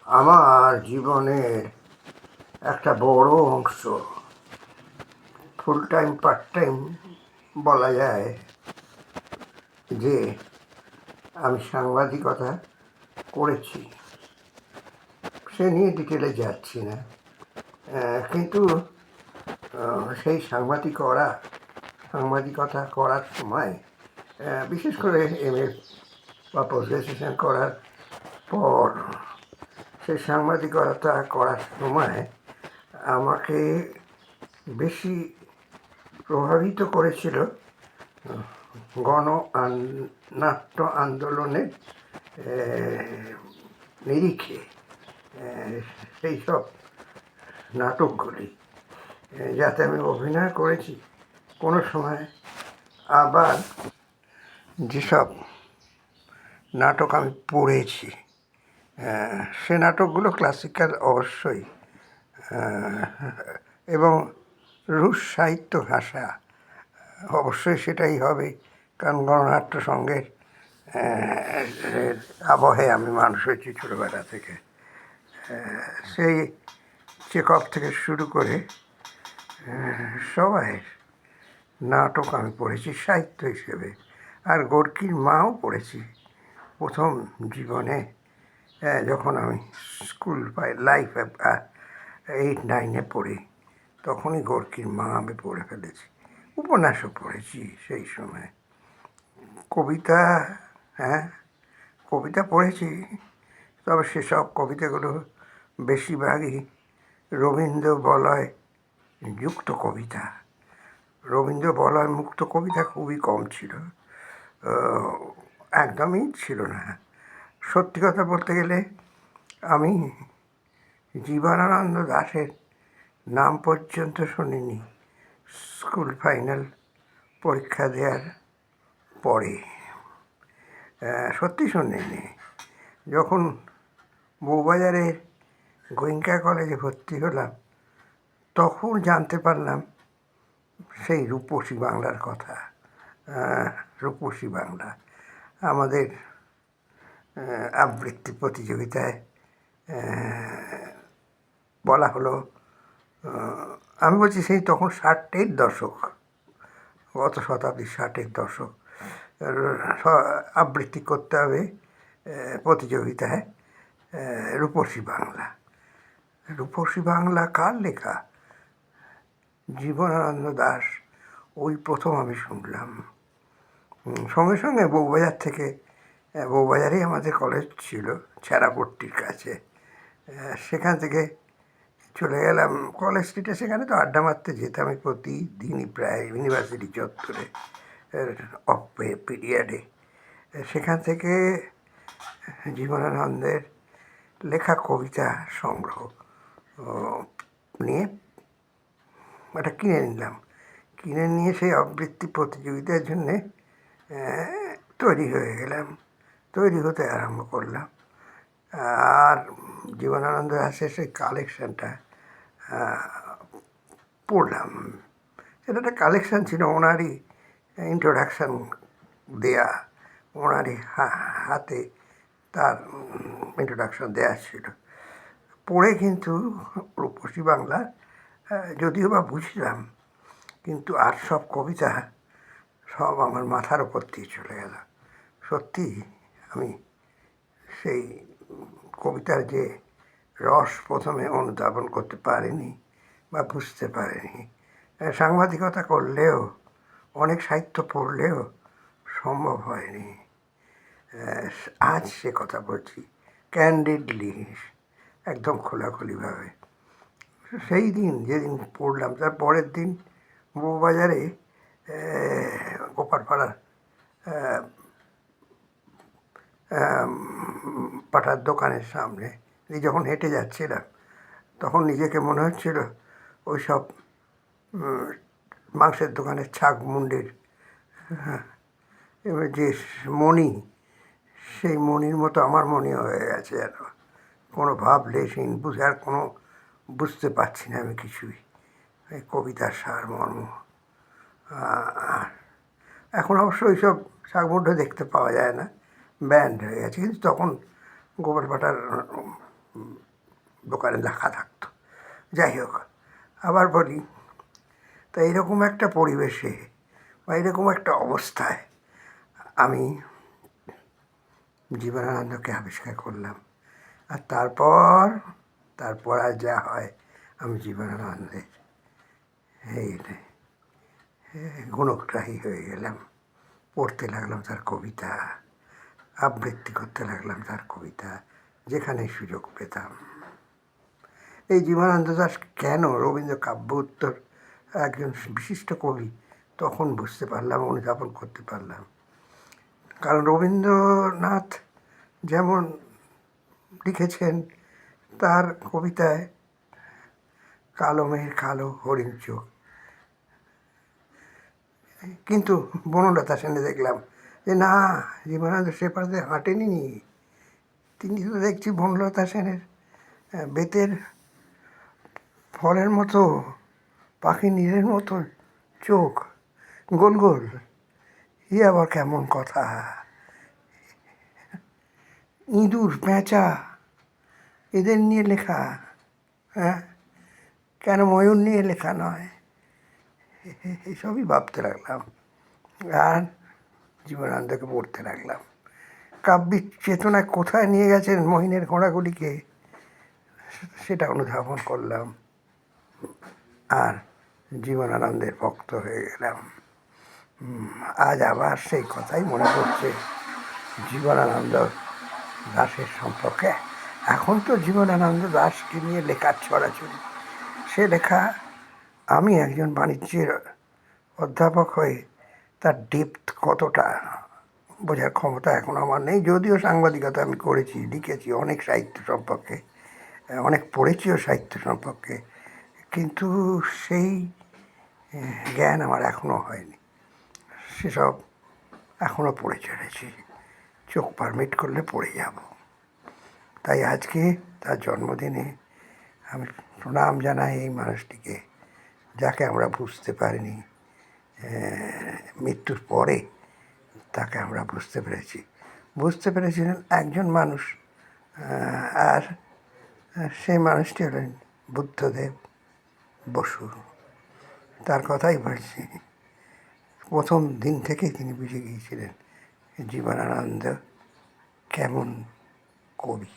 আমার জীবনের একটা বড় অংশ, ফুল টাইম পার্ট টাইম বলা যায় যে আমি সাংবাদিকতা করেছি। সে নিয়ে ডিটেলে যাচ্ছি না, কিন্তু সেই সাংবাদিকতা করার সময়, বিশেষ করে MA বা পোস্ট গ্রাজুয়েশন করার পর সেই সাংবাদিকতা করার সময় আমাকে বেশি প্রভাবিত করেছিল নাট্য আন্দোলনের নিরিখে সেই সব নাটকগুলি, যাতে আমি অভিনয় করেছি কোনো সময়। আবার যেসব নাটক আমি পড়েছি, সে নাটকগুলো ক্লাসিক্যাল অবশ্যই, এবং রুশ সাহিত্য ভাষা অবশ্যই সেটাই হবে, কারণ গণনাট্য সঙ্গের আবহে আমি মানুষ হয়েছি ছোটোবেলা থেকে। সেই চেকভ থেকে শুরু করে সবাই নাটক আমি পড়েছি সাহিত্য হিসেবে। আর গোর্কির মাও পড়েছি প্রথম জীবনে, যখন আমি স্কুল বা লাইফে 8-9-এ পড়ি, তখনই গোর্কির মা আমি পড়ে ফেলেছি। উপন্যাসও পড়েছি সেই সময়। কবিতা, কবিতা পড়েছি, তবে সেসব কবিতাগুলো বেশিরভাগই রবীন্দ্র বলয় যুক্ত কবিতা। রবীন্দ্র বলয় মুক্ত কবিতা খুবই কম ছিল, একদমই ছিল না। সত্যি কথা বলতে গেলে আমি জীবনানন্দ দাশের নাম পর্যন্ত শুনিনি স্কুল ফাইনাল পরীক্ষা দেওয়ার পরে। সত্যি শুনিনি। যখন বউবাজারের গোয়েঙ্কা কলেজে ভর্তি হলাম, তখন জানতে পারলাম সেই রূপসী বাংলার কথা। রূপসী বাংলা আমাদের আবৃত্তি প্রতিযোগিতায় বলা হলো, আমি বলছি সেই তখন 60-এর দশক, গত শতাব্দীর 60-এর দশক, আবৃত্তি করতে হবে প্রতিযোগিতায় রূপসী বাংলা। রূপসী বাংলা কার লেখা? জীবনানন্দ দাশ। ওই প্রথম আমি শুনলাম। সঙ্গে সঙ্গে বউবাজারেই আমাদের কলেজ ছিল, ছেঁড়াপট্টির কাছে। সেখান থেকে চলে গেলাম কলেজ স্ট্রিটে। সেখানে তো আড্ডা মারতে যেতামই প্রতিদিনই প্রায়, ইউনিভার্সিটি চত্বরে অফ পিরিয়ডে। সেখান থেকে জীবনানন্দের লেখা কবিতা সংগ্রহ নিয়ে একটা কিনে নিলাম। কিনে নিয়ে সেই আবৃত্তি প্রতিযোগিতার জন্যে তৈরি হয়ে গেলাম, তৈরি হতে আরম্ভ করলাম। আর জীবনানন্দ দাশের সেই কালেকশানটা পড়লাম। সেটা একটা কালেকশান ছিল, ওনারই ইন্ট্রোডাকশান দেয়া, ওনারই হাতে তার ইন্ট্রোডাকশান দেওয়া ছিল। পড়ে কিন্তু রূপসী বাংলা যদিও বা বুঝলাম, কিন্তু আর সব কবিতা সব আমার মাথার ওপর দিয়ে চলে গেল। সত্যি আমি সেই কবিতার যে রস প্রথমে অনুধাবন করতে পারিনি বা বুঝতে পারিনি। সাংবাদিকতা করলেও, অনেক সাহিত্য পড়লেও সম্ভব হয়নি। আজ সে কথা বলছি ক্যান্ডিডলি, একদম খোলাখুলিভাবে। সেই দিন যেদিন পড়লাম, তার পরের দিন বউবাজারে গোপালপাড়ার পাঠার দোকানের সামনে যখন হেঁটে যাচ্ছিলাম, তখন নিজেকে মনে হচ্ছিল ওই সব মাংসের দোকানের ছাগ মুন্ডির এবার যে মণি, সেই মণির মতো আমার মণি হয়ে গেছে যেন। কোনো ভাব লেশহীন, আর কোনো বুঝতে পারছি না আমি কিছুই, এই কবিতার সারমর্ম। এখন অবশ্য ওইসব শাকমুন্ড দেখতে পাওয়া যায় না, ব্যান্ড হয়ে গেছে। কিন্তু তখন গোপালপাড়ার ব্যাপারে লেখা থাকতো। যাই হোক, আবার বলি, তো এইরকম একটা পরিবেশে বা এরকম একটা অবস্থায় আমি জীবনানন্দকে আবিষ্কার করলাম। আর তারপর আর যা হয়, আমি জীবনানন্দের এই গুণগ্রাহী হয়ে গেলাম। পড়তে লাগলাম তার কবিতা, আবৃত্তি করতে লাগলাম তার কবিতা যেখানে সুযোগ পেতাম। এই জীবনানন্দ দাশ কেন রবীন্দ্র কাব্য উত্তর একজন বিশিষ্ট কবি তখন বুঝতে পারলাম, অনুধাবন করতে পারলাম। কারণ রবীন্দ্রনাথ যেমন লিখেছেন তার কবিতায় কালো মেঘের কালো হরিণ চোখ, কিন্তু বনলতা সেনে দেখলাম যে না, জীবনানন্দ সে পাশে হাঁটেনি। তিনি তো দেখছি বনলতা সেনের বেতের ফলের মতো, পাখি নীড়ের মতো চোখ, গোল গোল। ই আবার কেমন কথা! ইঁদুর, পেঁচা, এদের নিয়ে লেখা, হ্যাঁ, কেন ময়ূর নিয়ে লেখা নয়? এসবই ভাবতে লাগলাম আর জীবনানন্দকে পড়তে লাগলাম। কাব্যিক চেতনায় কোথায় নিয়ে গেছেন মহিনের ঘোড়াগুলিকে সেটা অনুধাবন করলাম আর জীবনানন্দের ভক্ত হয়ে গেলাম। আজ আবার সেই কথাই মনে পড়ছে জীবনানন্দ দাশের সম্পর্কে। এখন তো জীবনানন্দ দাশকে নিয়ে লেখার ছড়াছড়ি। সে লেখা আমি একজন বাণিজ্যের অধ্যাপক হয়ে তার ডেপথ কতটা বোঝার ক্ষমতা এখন আমার নেই। যদিও সাংবাদিকতা আমি করেছি, লিখেছি অনেক সাহিত্য সম্পর্কে, অনেক পড়েছিও সাহিত্য সম্পর্কে, কিন্তু সেই জ্ঞান আমার এখনও হয়নি। সেসব এখনও পড়ে চলেছি, চোখ পারমিট করলে পড়ে যাব। তাই আজকে তার জন্মদিনে আমি প্রণাম জানাই এই মানুষটিকে, যাকে আমরা বুঝতে পারিনি। মৃত্যুর পরে তাকে আমরা বুঝতে পেরেছিলেন একজন মানুষ, আর সেই মানুষটি হলেন বুদ্ধদেব বসু। তার কথাই বলছি, প্রথম দিন থেকেই তিনি বুঝে গিয়েছিলেন জীবনানন্দ কেমন কবি।